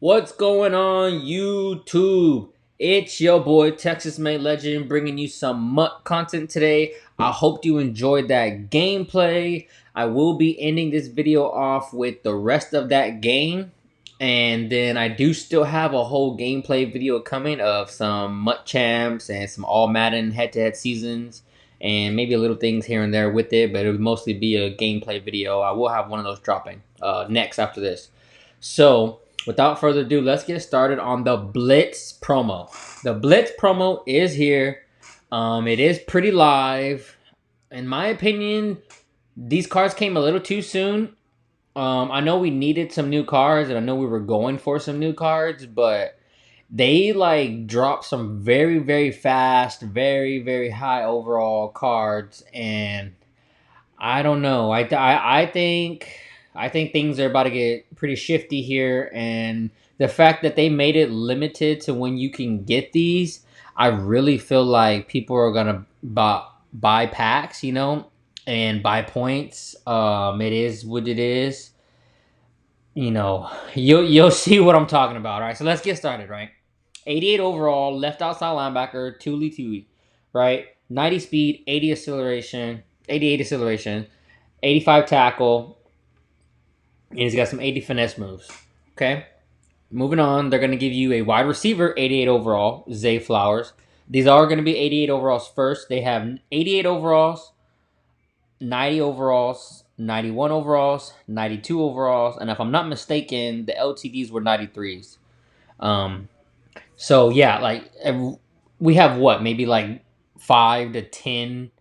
What's going on, YouTube? It's your boy Texas Made Legend bringing you some Mut content today. I hope you enjoyed that gameplay. I will be ending this video off with the rest of that game. And then I do still have a whole gameplay video coming of some Mut Champs and some All Madden head-to-head seasons. And maybe a little things here and there with it, but it would mostly be a gameplay video. I will have one of those dropping next after this. So, without further ado, let's get started on the Blitz promo. The Blitz promo is here. It is pretty live. In my opinion, these cards came a little too soon. I know we needed some new cards, and I know we were going for some new cards, but they like dropped some very, very fast, very, very high overall cards, and I don't know. I think things are about to get pretty shifty here, and the fact that they made it limited to when you can get these, I really feel like people are gonna buy packs, and buy points. It is what it is. You'll see what I'm talking about. All right, so let's get started. Right, 88 overall, left outside linebacker, Tuli, right? 90 speed, 80 acceleration, 88 acceleration, 85 tackle, and he's got some 80 finesse moves. Okay. Moving on, they're going to give you a wide receiver, 88 overall, Zay Flowers. These are going to be 88 overalls first. They have 88 overalls, 90 overalls, 91 overalls, 92 overalls, and if I'm not mistaken, the LTDs were 93s. So yeah, like we have what, maybe like 5 to 10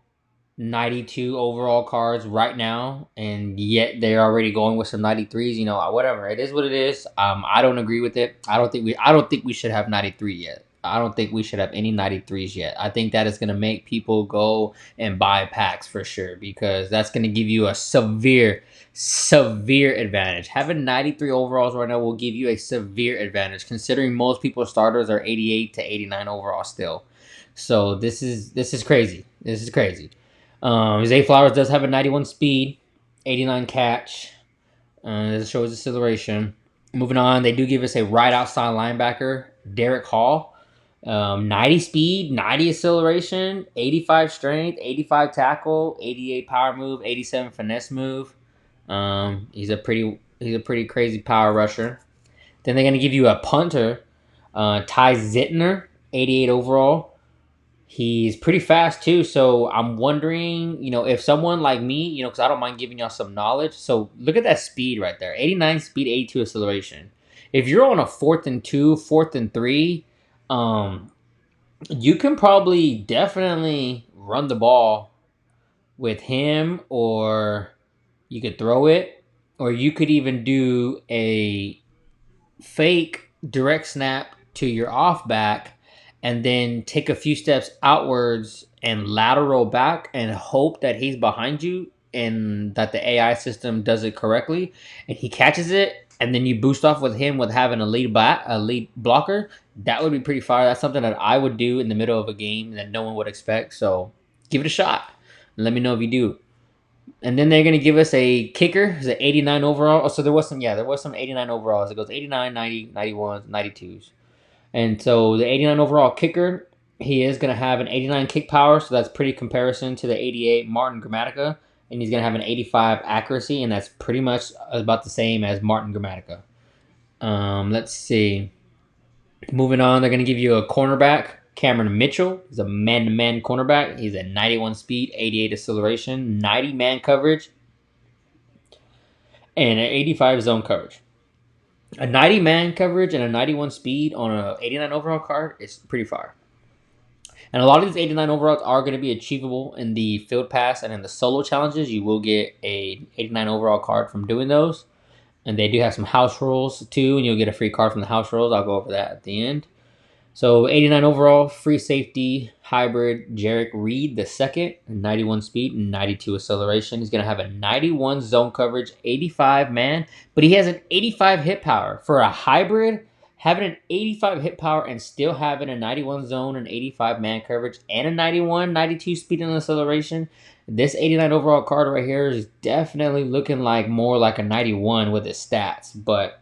92 overall cards right now, and yet they're already going with some 93s. Whatever, it is what it is. I don't agree with it. I don't think we should have 93 yet. I don't think we should have any 93s yet. I think that is going to make people go and buy packs for sure, because that's going to give you a severe advantage. Having 93 overalls right now will give you a severe advantage, considering most people's starters are 88 to 89 overall still. So this is crazy. This is crazy. Zay Flowers does have a 91 speed, 89 catch. This shows acceleration. Moving on, they do give us a right outside linebacker, Derek Hall. 90 speed, 90 acceleration, 85 strength, 85 tackle, 88 power move, 87 finesse move. He's a pretty crazy power rusher. Then they're gonna give you a punter, Ty Zittner, 88 overall. He's pretty fast too, so I'm wondering, if someone like me, because I don't mind giving y'all some knowledge. So look at that speed right there, 89 speed, 82 acceleration. If you're on a 4th and 2, 4th and 3, you can probably definitely run the ball with him, or you could throw it, or you could even do a fake direct snap to your off back, and then take a few steps outwards and lateral back and hope that he's behind you and that the AI system does it correctly and he catches it, and then you boost off with him with having a lead blocker. That would be pretty fire. That's something that I would do in the middle of a game that no one would expect. So give it a shot. Let me know if you do. And then they're going to give us a kicker. It's an 89 overall. Oh, so there was some 89 overalls. It goes 89, 90, 91, 92s. And so the 89 overall kicker, he is going to have an 89 kick power, so that's pretty comparison to the 88 Martin Gramatica. And he's going to have an 85 accuracy, and that's pretty much about the same as Martin Gramatica. Let's see. Moving on, they're going to give you a cornerback, Cameron Mitchell. He's a man-to-man cornerback. He's at 91 speed, 88 acceleration, 90 man coverage, and an 85 zone coverage. A 90 man coverage and a 91 speed on an 89 overall card is pretty far. And a lot of these 89 overalls are going to be achievable in the field pass and in the solo challenges. You will get a 89 overall card from doing those. And they do have some house rules too, and you'll get a free card from the house rules. I'll go over that at the end. So 89 overall, free safety, hybrid, Jarek Reed the second, 91 speed, 92 acceleration. He's going to have a 91 zone coverage, 85 man, but he has an 85 hit power. For a hybrid, having an 85 hit power and still having a 91 zone and 85 man coverage and a 91, 92 speed and acceleration, this 89 overall card right here is definitely looking like more like a 91 with his stats, but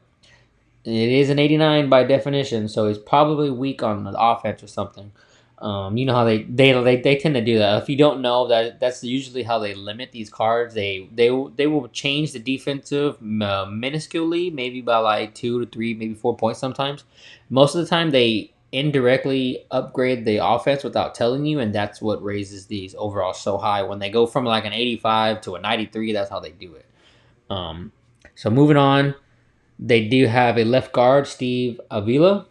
It is an 89 by definition, so he's probably weak on the offense or something. You know how they tend to do that. If you don't know that, that's usually how they limit these cards. They will change the defensive minusculely, maybe by like 2 to 3, maybe 4 points sometimes. Most of the time, they indirectly upgrade the offense without telling you, and that's what raises these overall so high. When they go from like an 85 to a 93, that's how they do it. So moving on, they do have a left guard, Steve Avila.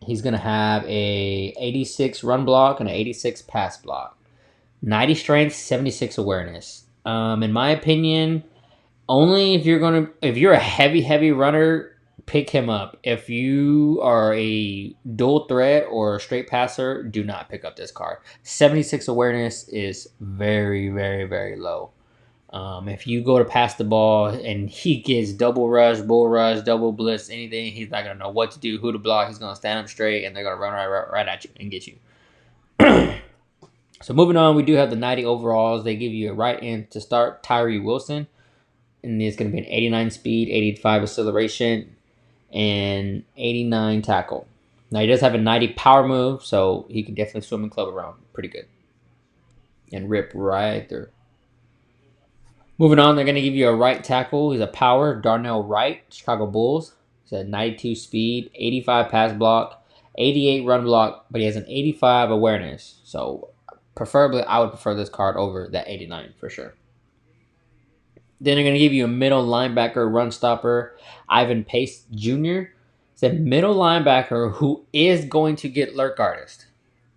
He's going to have a 86 run block and an 86 pass block. 90 strength, 76 awareness. In my opinion, only if you're a heavy runner, pick him up. If you are a dual threat or a straight passer, do not pick up this card. 76 awareness is very low. If you go to pass the ball and he gets double rush, bull rush, double blitz, anything, he's not going to know what to do, who to block. He's going to stand up straight, and they're going to run right at you and get you. So moving on, we do have the 90 overalls. They give you a right end to start, Tyree Wilson. And it's going to be an 89 speed, 85 acceleration, and 89 tackle. Now, he does have a 90 power move, so he can definitely swim and club around pretty good. And rip right through. Moving on, they're going to give you a right tackle. He's a power, Darnell Wright, Chicago Bulls. He's a 92 speed, 85 pass block, 88 run block, but he has an 85 awareness. So, preferably, I would prefer this card over that 89 for sure. Then they're going to give you a middle linebacker, run stopper, Ivan Pace Jr. It's a middle linebacker who is going to get lurk artist.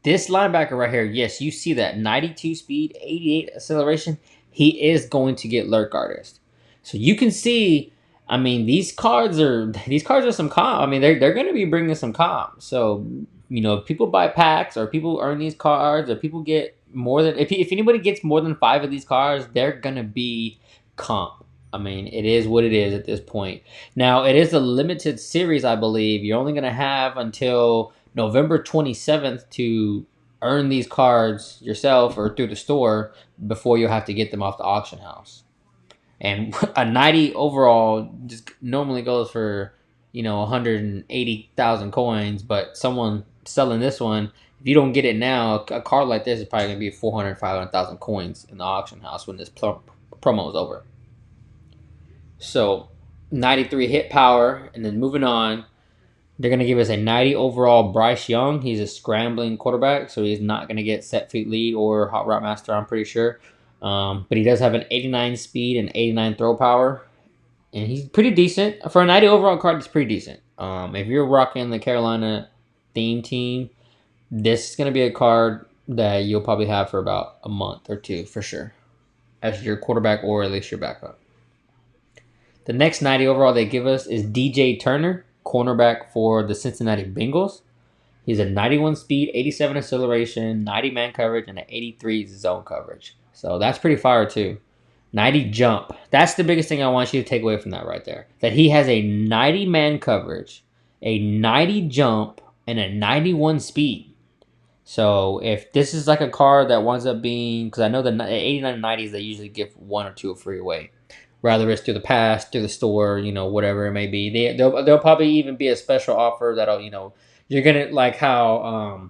This linebacker right here, yes, you see that 92 speed, 88 acceleration. He is going to get lurk artist. So you can see, I mean, these cards are some comp. I mean, they're going to be bringing some comp. So, you know, if people buy packs or people earn these cards or people get more than, if anybody gets more than 5 of these cards, they're going to be comp. I mean, it is what it is at this point. Now, it is a limited series, I believe. You're only going to have until November 27th to earn these cards yourself or through the store before you'll have to get them off the auction house. And a 90 overall just normally goes for, you know, 180,000 coins, but someone selling this one, if you don't get it now, a card like this is probably going to be 400,000, 500,000 coins in the auction house when this promo is over. So 93 hit power, and then moving on, they're going to give us a 90 overall Bryce Young. He's a scrambling quarterback, so he's not going to get set feet lead or hot route master, I'm pretty sure. But he does have an 89 speed and 89 throw power, and he's pretty decent. For a 90 overall card, it's pretty decent. If you're rocking the Carolina theme team, this is going to be a card that you'll probably have for about a month or two for sure as your quarterback or at least your backup. The next 90 overall they give us is DJ Turner, cornerback for the Cincinnati Bengals. He's a 91 speed, 87 acceleration, 90 man coverage, and an 83 zone coverage. So that's pretty fire too. 90 jump. That's the biggest thing I want you to take away from that right there. That he has a 90 man coverage, a 90 jump, and a 91 speed. So if this is like a card that winds up being, because I know the 89 and 90s, they usually give 1 or 2 free away. Rather it's through the pass, through the store, you know, whatever it may be. There'll probably even be a special offer that'll, you know, you're gonna like how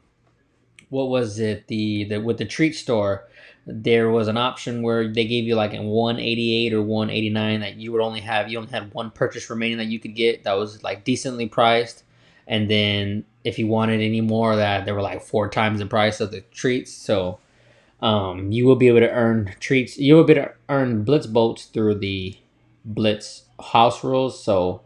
what was it with the treat store, there was an option where they gave you like a 188 or 189 that you only had one purchase remaining that you could get that was like decently priced, and then if you wanted any more of that, they were like 4 times the price of the treats. So you will be able to earn treats. You will be able to earn Blitz bolts through the Blitz house rules. So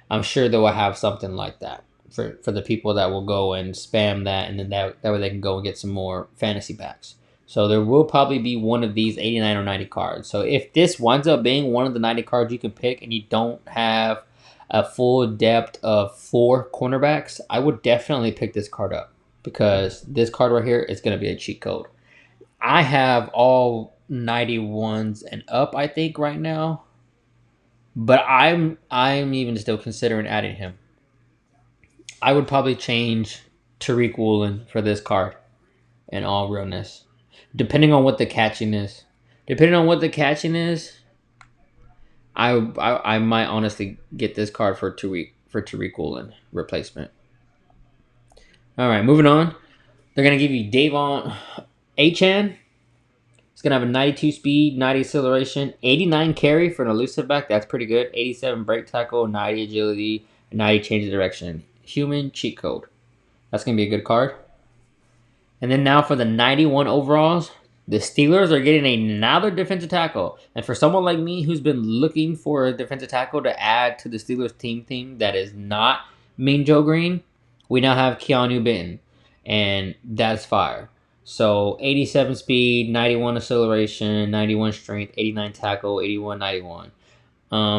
I'm sure they will have something like that for the people that will go and spam that, and then that way they can go and get some more fantasy packs. So there will probably be one of these 89 or 90 cards. So if this winds up being one of the 90 cards you can pick and you don't have a full depth of 4 cornerbacks, I would definitely pick this card up because this card right here is going to be a cheat code. I have all 91s and up, I think, right now. But I'm even still considering adding him. I would probably change Tariq Woolen for this card in all realness. Depending on what the catching is. I might honestly get this card for Tariq for Tariq Woolen replacement. All right, moving on. They're going to give you Davon Achan. He's going to have a 92 speed, 90 acceleration, 89 carry for an elusive back. That's pretty good. 87 break tackle, 90 agility, 90 change of direction. Human cheat code. That's going to be a good card. And then now for the 91 overalls, the Steelers are getting another defensive tackle. And for someone like me who's been looking for a defensive tackle to add to the Steelers team that is not Mean Joe Green, we now have Keanu Benton. And that's fire. So 87 speed, 91 acceleration, 91 strength, 89 tackle, 81, 91.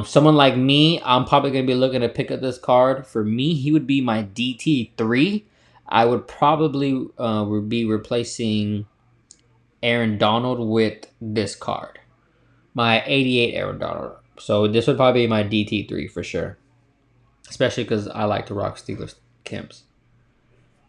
Someone like me, I'm probably going to be looking to pick up this card. For me, he would be my DT3. I would probably be replacing Aaron Donald with this card. My 88 Aaron Donald. So this would probably be my DT3 for sure. Especially because I like to rock Steelers Kemps.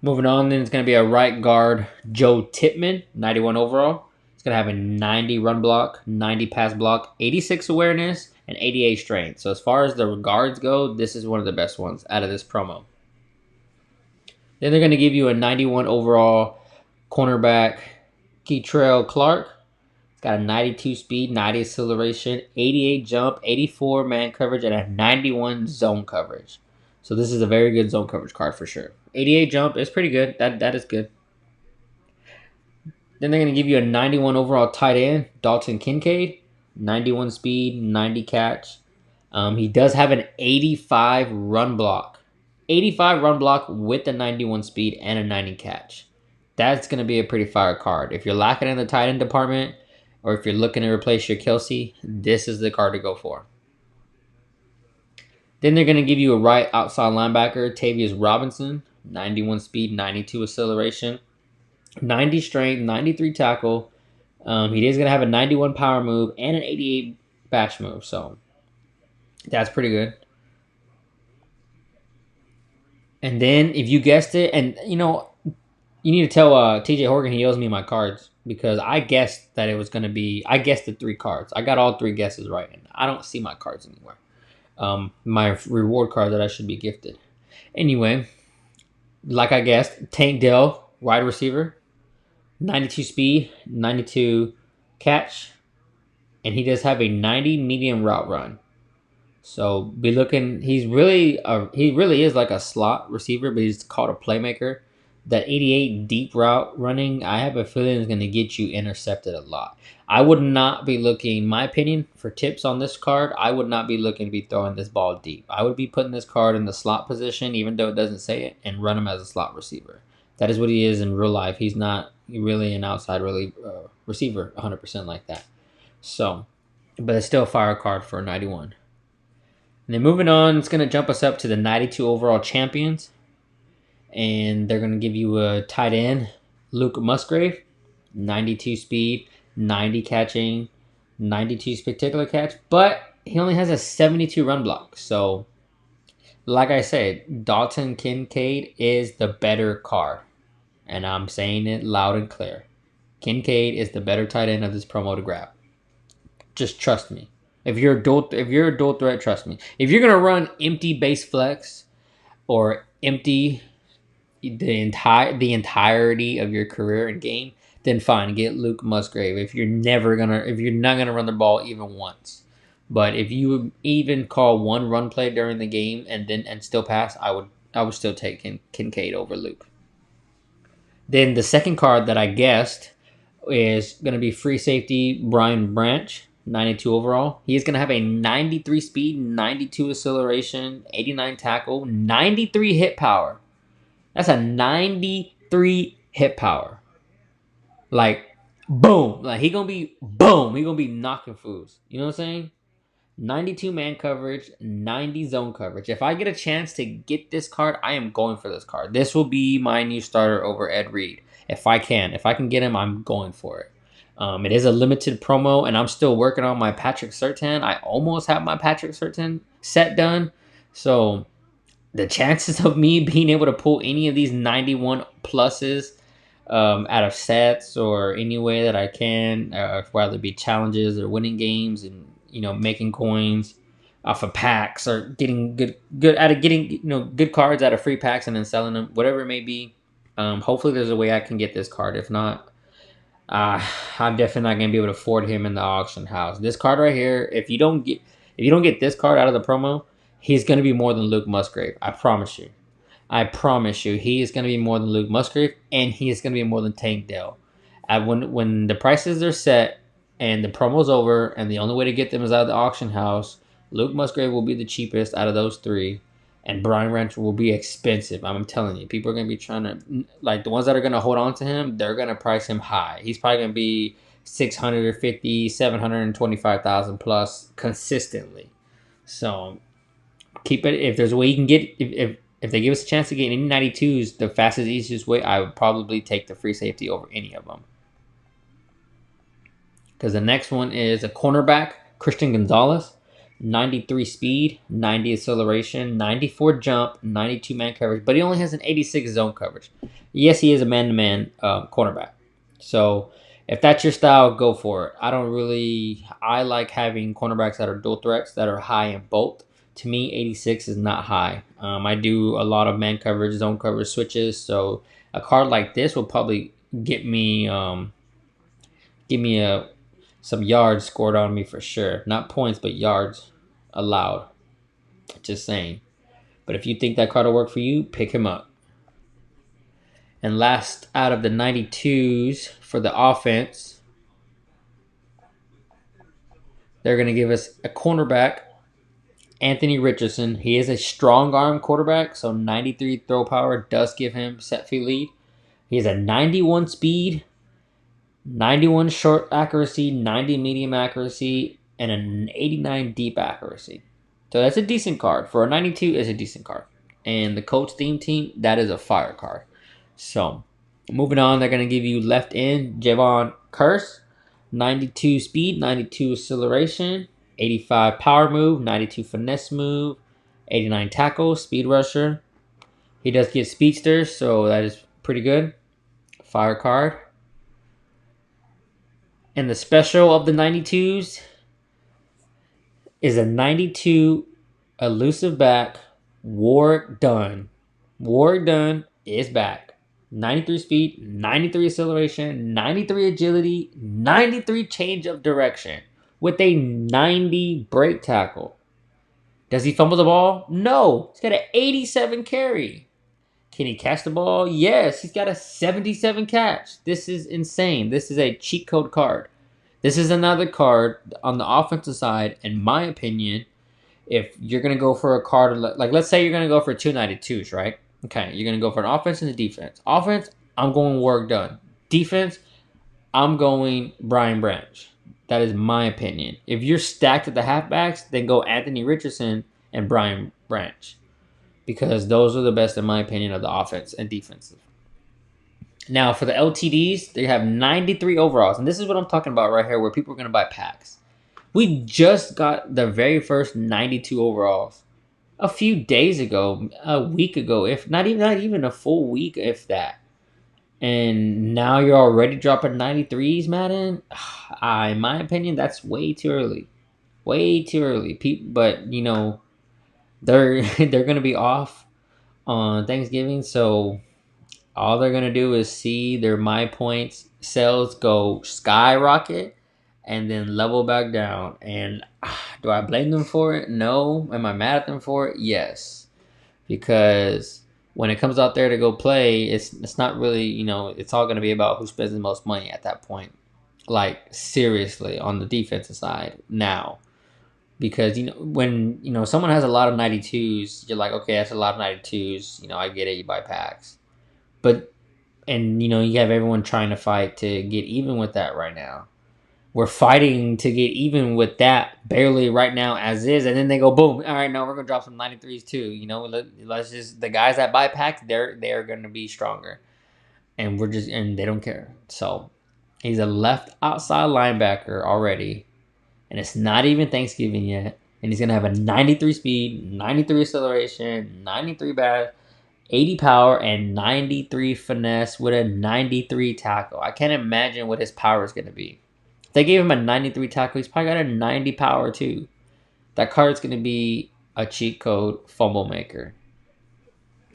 Moving on, then it's going to be a right guard, Joe Tippmann, 91 overall. It's going to have a 90 run block, 90 pass block, 86 awareness, and 88 strength. So as far as the guards go, this is one of the best ones out of this promo. Then they're going to give you a 91 overall cornerback, Keitrell Clark. It's got a 92 speed, 90 acceleration, 88 jump, 84 man coverage, and a 91 zone coverage. So this is a very good zone coverage card for sure. 88 jump is pretty good. That is good. Then they're going to give you a 91 overall tight end, Dalton Kincaid. 91 speed, 90 catch. He does have an 85 run block. 85 run block with a 91 speed and a 90 catch. That's going to be a pretty fire card. If you're lacking in the tight end department, or if you're looking to replace your Kelsey, this is the card to go for. Then they're going to give you a right outside linebacker, Tavius Robinson. 91 speed, 92 acceleration, 90 strength, 93 tackle. He is going to have a 91 power move and an 88 bash move. So that's pretty good. And then if you guessed it, and you know, you need to tell TJ Horgan he owes me my cards because I guessed that it was going to be, I guessed the 3 cards. I got all 3 guesses right, and I don't see my cards anywhere. My reward card that I should be gifted. Anyway, like I guessed, Tank Dell, wide receiver, 92 speed, 92 catch, and he does have a 90 medium route run. So be looking. He really is like a slot receiver, but he's called a playmaker. That 88 deep route running, I have a feeling is going to get you intercepted a lot. I would not be looking, my opinion, for tips on this card. I would not be looking to be throwing this ball deep. I would be putting this card in the slot position, even though it doesn't say it, and run him as a slot receiver. That is what he is in real life. He's not really an outside receiver 100% like that. So, but it's still a fire card for a 91. And then moving on, it's going to jump us up to the 92 overall champions. And they're going to give you a tight end, Luke Musgrave, 92 speed, 90 catching, 92 spectacular catch, but he only has a 72 run block. So, like I said, Dalton Kincaid is the better card. And I'm saying it loud and clear. Kincaid is the better tight end of this promo to grab. Just trust me. If you're a dual threat, trust me. If you're going to run empty base flex or empty the entirety of your career and game, then fine, get Luke Musgrave. If you're not gonna run the ball even once, but if you even call one run play during the game and still pass, I would still take Kincaid over Luke. Then the second card that I guessed is gonna be free safety Brian Branch, 92 overall. He is gonna have a 93 speed, 92 acceleration, 89 tackle, 93 hit power. That's a 93 hit power. Like, boom. Like, he gonna be knocking fools. You know what I'm saying? 92 man coverage, 90 zone coverage. If I get a chance to get this card, I am going for this card. This will be my new starter over Ed Reed. If I can get him, I'm going for it. It is a limited promo, and I'm still working on my Patrick Surtain. I almost have my Patrick Surtain set done. So the chances of me being able to pull any of these 91 pluses out of sets or any way that I can, whether it be challenges or winning games and, making coins, off of packs or getting good out of getting good cards out of free packs and then selling them, whatever it may be. Hopefully, there's a way I can get this card. If not, I'm definitely not gonna be able to afford him in the auction house. This card right here, if you don't get this card out of the promo, he's gonna be more than Luke Musgrave. I promise you. I promise you, he is gonna be more than Luke Musgrave, and he is gonna be more than Tank Dell. When the prices are set and the promo's over, and the only way to get them is out of the auction house, Luke Musgrave will be the cheapest out of those three, and Brian Rancher will be expensive. I'm telling you, people are gonna be trying to like the ones that are gonna hold on to him. They're gonna price him high. He's probably gonna be 650, 725,000 plus consistently. So keep it. If there's a way you can get, if they give us a chance to get any 92s, the fastest, easiest way, I would probably take the free safety over any of them. Because the next one is a cornerback, Christian Gonzalez, 93 speed, 90 acceleration, 94 jump, 92 man coverage, but he only has an 86 zone coverage. Yes, he is a man-to-man cornerback. So if that's your style, go for it. I like having cornerbacks that are dual threats, that are high in both. To me, 86 is not high. I do a lot of man coverage, zone coverage switches, so a card like this will probably get me give me some yards scored on me for sure. Not points, but yards allowed. Just saying. But if you think that card will work for you, pick him up. And last out of the 92s for the offense, they're going to give us a cornerback, Anthony Richardson. He is a strong arm quarterback, so 93 throw power does give him set feet lead. He has a 91 speed, 91 short accuracy, 90 medium accuracy, and an 89 deep accuracy. So that's a decent card. For a 92, it's a decent card. And the Colts theme team, that is a fire card. So, moving on, they're going to give you left end, Javon Curse, 92 speed, 92 acceleration, 85 power move, 92 finesse move, 89 tackle, speed rusher. He does get speedster, so that is pretty good. Fire card. And the special of the 92s is a 92 elusive back, Warwick Dunn. Warwick Dunn is back. 93 speed, 93 acceleration, 93 agility, 93 change of direction with a 90 break tackle. Does he fumble the ball? No. He's got an 87 carry. Can he catch the ball? Yes. He's got a 77 catch. This is insane. This is a cheat code card. This is another card on the offensive side, in my opinion. If you're going to go for a card, like let's say you're going to go for 292s, right? Okay, you're going to go for an offense and a defense. Offense, I'm going Work Done. Defense, I'm going Brian Branch. That is my opinion. If you're stacked at the halfbacks, then go Anthony Richardson and Brian Branch. Because those are the best, in my opinion, of the offense and defensive. Now, for the LTDs, they have 93 overalls. And this is what I'm talking about right here, where people are going to buy packs. We just got the very first 92 overalls a few days ago, a week ago, if not even a full week, if that. And now you're already dropping 93s, Madden. In my opinion, that's way too early. Way too early. But they're gonna be off on Thanksgiving, so all they're gonna do is see their My Points sales go skyrocket and then level back down. And do I blame them for it? No. Am I mad at them for it? Yes. Because when it comes out there to go play, it's not really, it's all going to be about who spends the most money at that point. Like, seriously, on the defensive side now. Because, when, someone has a lot of 92s, you're like, okay, that's a lot of 92s. I get it, you buy packs. And you have everyone trying to fight to get even with that right now. We're fighting to get even with that barely right now as is, and then they go boom. All right, no, we're gonna drop some 93s too. Let's just the guys that buy packs, they're gonna be stronger, and they don't care. So he's a left outside linebacker already, and it's not even Thanksgiving yet, and he's gonna have a 93 speed, 93 acceleration, 93 bat, 80 power, and 93 finesse with a 93 tackle. I can't imagine what his power is gonna be. They gave him a 93 tackle. He's probably got a 90 power too. that card's going to be a cheat code fumble maker.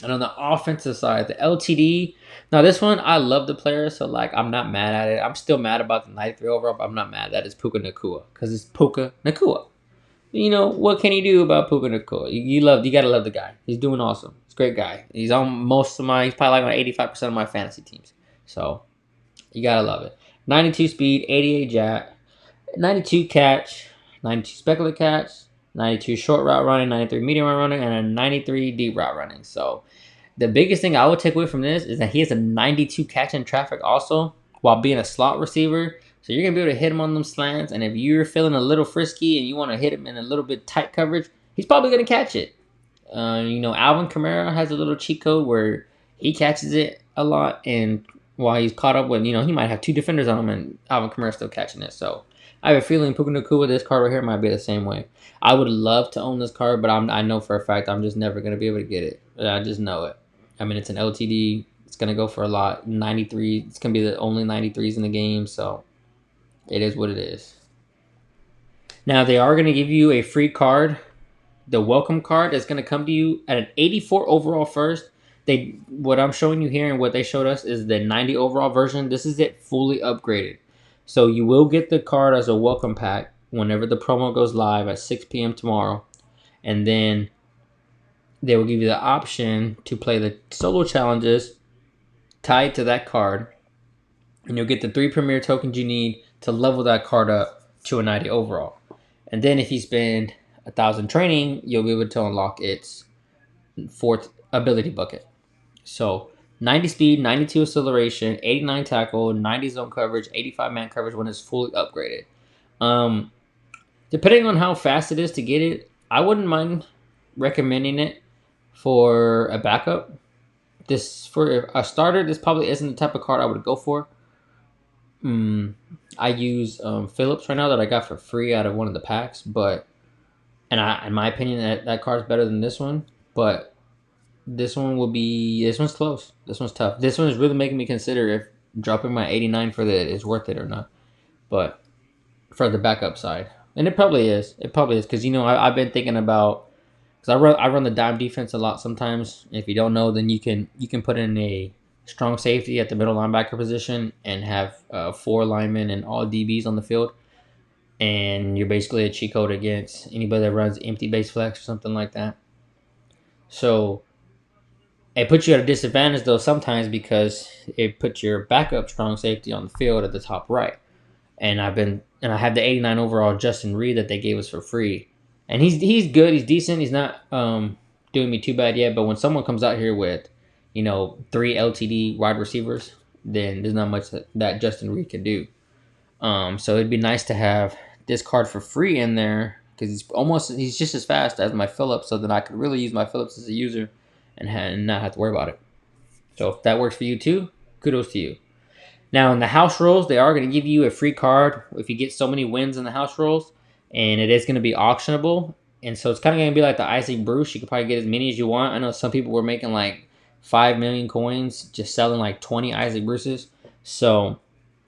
And on the offensive side, the LTD. Now this one, I love the player, so like I'm not mad at it. I'm still mad about the 93 overall, but I'm not mad that it's Puka Nacua because it's Puka Nacua. You know what can you do about Puka Nacua? You gotta love the guy. He's doing awesome. He's a great guy. He's on most of my. He's probably like on 85% of my fantasy teams. So you gotta love it. 92 speed, 88 jack, 92 catch, 92 speculative catch, 92 short route running, 93 medium route running, and a 93 deep route running. So the biggest thing I would take away from this is that he has a 92 catch in traffic also while being a slot receiver. So you're going to be able to hit him on them slants. And if you're feeling a little frisky and you want to hit him in a little bit tight coverage, he's probably going to catch it. Alvin Kamara has a little cheat code where he catches it a lot. And while he's caught up with, he might have two defenders on him and Alvin Kamara's still catching it. So I have a feeling Puka Nacua with this card right here might be the same way. I would love to own this card, but I know for a fact I'm just never going to be able to get it. I just know it. I mean, it's an LTD. It's going to go for a lot. 93. It's going to be the only 93s in the game, so it is what it is. Now, they are going to give you a free card. The welcome card is going to come to you at an 84 overall first. What I'm showing you here and what they showed us is the 90 overall version. This is it fully upgraded. So you will get the card as a welcome pack whenever the promo goes live at 6 p.m. tomorrow. And then they will give you the option to play the solo challenges tied to that card. And you'll get the 3 premier tokens you need to level that card up to a 90 overall. And then if you spend 1,000 training, you'll be able to unlock its 4th ability bucket. So 90 speed, 92 acceleration, 89 tackle, 90 zone coverage, 85 man coverage when it's fully upgraded. Depending on how fast it is to get it, I wouldn't mind recommending it for a backup. For a starter, this probably isn't the type of card I would go for. I use Phillips right now that I got for free out of one of the packs, but in my opinion, that card's better than this one. But this one's close. This one's tough. This one is really making me consider if dropping my 89 for that is worth it or not. But for the backup side, and it probably is. It probably is because I've been thinking about. Because I run the dime defense a lot sometimes. If you don't know, then you can put in a strong safety at the middle linebacker position and have 4 linemen and all DBs on the field. And you're basically a cheat code against anybody that runs empty base flex or something like that. So it puts you at a disadvantage though sometimes because it puts your backup strong safety on the field at the top right. And I have the 89 overall Justin Reed that they gave us for free. And he's good. He's decent. He's not doing me too bad yet. But when someone comes out here with, 3 LTD wide receivers, then there's not much that Justin Reed can do. So it'd be nice to have this card for free in there because he's just as fast as my Phillips. So then I could really use my Phillips as a user and not have to worry about it. So if that works for you too, kudos to you. Now in the house rules, they are going to give you a free card if you get so many wins in the house rules. And it is going to be auctionable. And so it's kind of going to be like the Isaac Bruce. You could probably get as many as you want. I know some people were making like 5 million coins just selling like 20 Isaac Bruces. So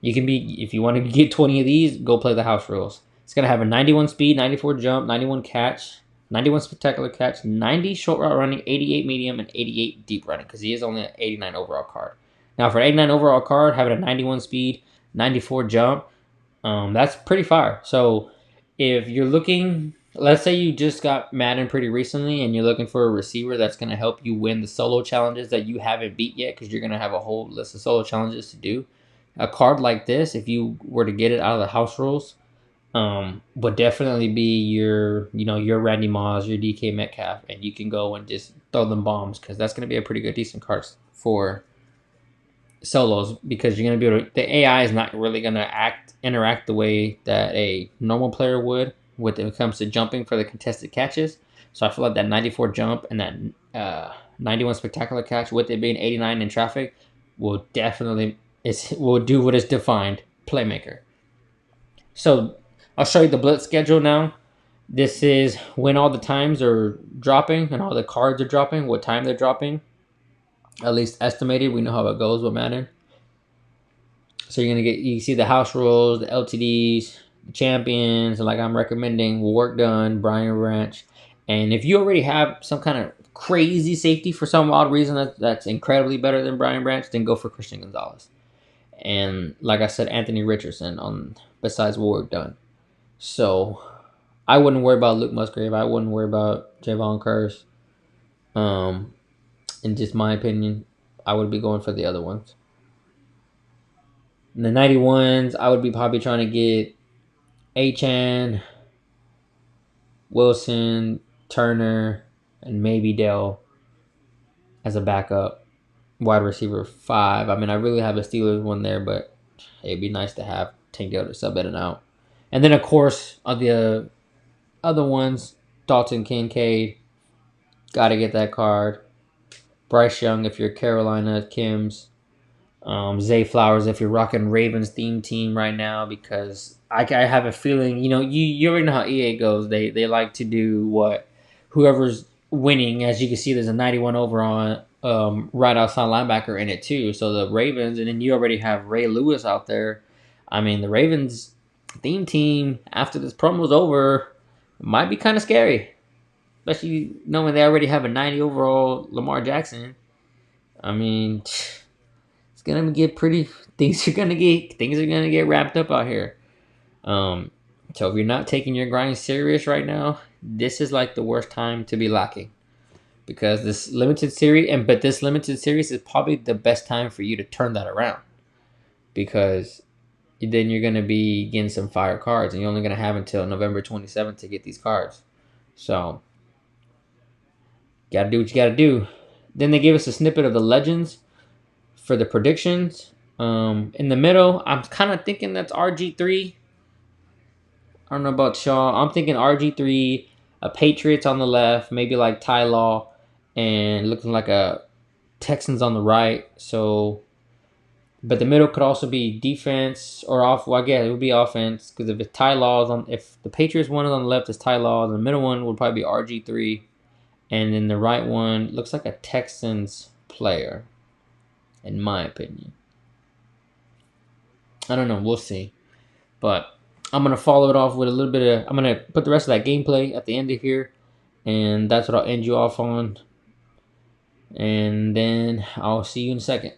if you want to get 20 of these, go play the house rules. It's going to have a 91 speed, 94 jump, 91 catch, 91 spectacular catch, 90 short route running, 88 medium, and 88 deep running because he is only an 89 overall card. Now for an 89 overall card, having a 91 speed, 94 jump, that's pretty fire. So if you're looking, let's say you just got Madden pretty recently and you're looking for a receiver that's going to help you win the solo challenges that you haven't beat yet because you're going to have a whole list of solo challenges to do. A card like this, if you were to get it out of the house rules, would definitely be your Randy Moss, your DK Metcalf, and you can go and just throw them bombs because that's going to be a pretty good, decent card for solos because you're going to be able to, the AI is not really going to interact the way that a normal player would when it comes to jumping for the contested catches. So I feel like that 94 jump and that 91 spectacular catch with it being 89 in traffic will definitely will do what is defined playmaker. So I'll show you the blitz schedule now. This is when all the times are dropping and all the cards are dropping, what time they're dropping. At least estimated. We know how it goes with Madden. So you see the house rules, the LTDs, champions, like I'm recommending, work done, Brian Branch. And if you already have some kind of crazy safety for some odd reason that's incredibly better than Brian Branch, then go for Christian Gonzalez. And like I said, Anthony Richardson on besides work done. So I wouldn't worry about Luke Musgrave. I wouldn't worry about Javon Curse. In just my opinion, I would be going for the other ones. In the 91s, I would be probably trying to get Achan, Wilson, Turner, and maybe Dell as a backup wide receiver 5. I mean, I really have a Steelers one there, but it'd be nice to have Tank Dell to sub in and out. And then, of course, of the other ones, Dalton Kincaid, got to get that card. Bryce Young, if you're Carolina, Kim's. Zay Flowers, if you're rocking Ravens theme team right now, because I have a feeling, you already know how EA goes. They like to do what whoever's winning. As you can see, there's a 91 over on right outside linebacker in it too. So the Ravens, and then you already have Ray Lewis out there. I mean, the Ravens theme team after this promo's over might be kind of scary, especially knowing they already have a 90 overall Lamar Jackson. I mean. It's gonna get pretty. Things are gonna get wrapped up out here. So if you're not taking your grind serious right now, this is like the worst time to be lacking, because this limited series is probably the best time for you to turn that around, because then you're gonna be getting some fire cards, and you're only gonna have until November 27th to get these cards. So, gotta do what you gotta do. Then they gave us a snippet of the legends for the predictions. In the middle, I'm kind of thinking that's RG3. I don't know about y'all. I'm thinking RG3, a Patriots on the left, maybe like Ty Law, and looking like a Texans on the right. So, but the middle could also be defense or off. Well, I guess it would be offense, because if it's Ty Law if the Patriots one is on the left, is Ty Law. The middle one would probably be RG3, and then the right one looks like a Texans player, in my opinion. I don't know. We'll see. But I'm going to follow it off with a little bit of... I'm going to put the rest of that gameplay at the end of here. And that's what I'll end you off on. And then I'll see you in a second.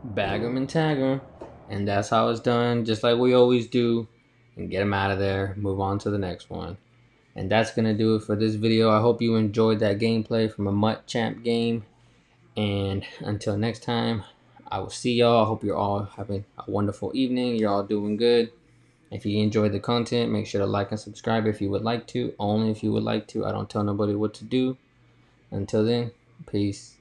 bag them and tag them. And that's how it's done, just like we always do. And get them out of there. Move on to the next one. And that's going to do it for this video. I hope you enjoyed that gameplay from a Mut Champ game. And until next time, I will see y'all. I hope you're all having a wonderful evening. You're all doing good. If you enjoyed the content, make sure to like and subscribe if you would like to. Only if you would like to. I don't tell nobody what to do. Until then, peace.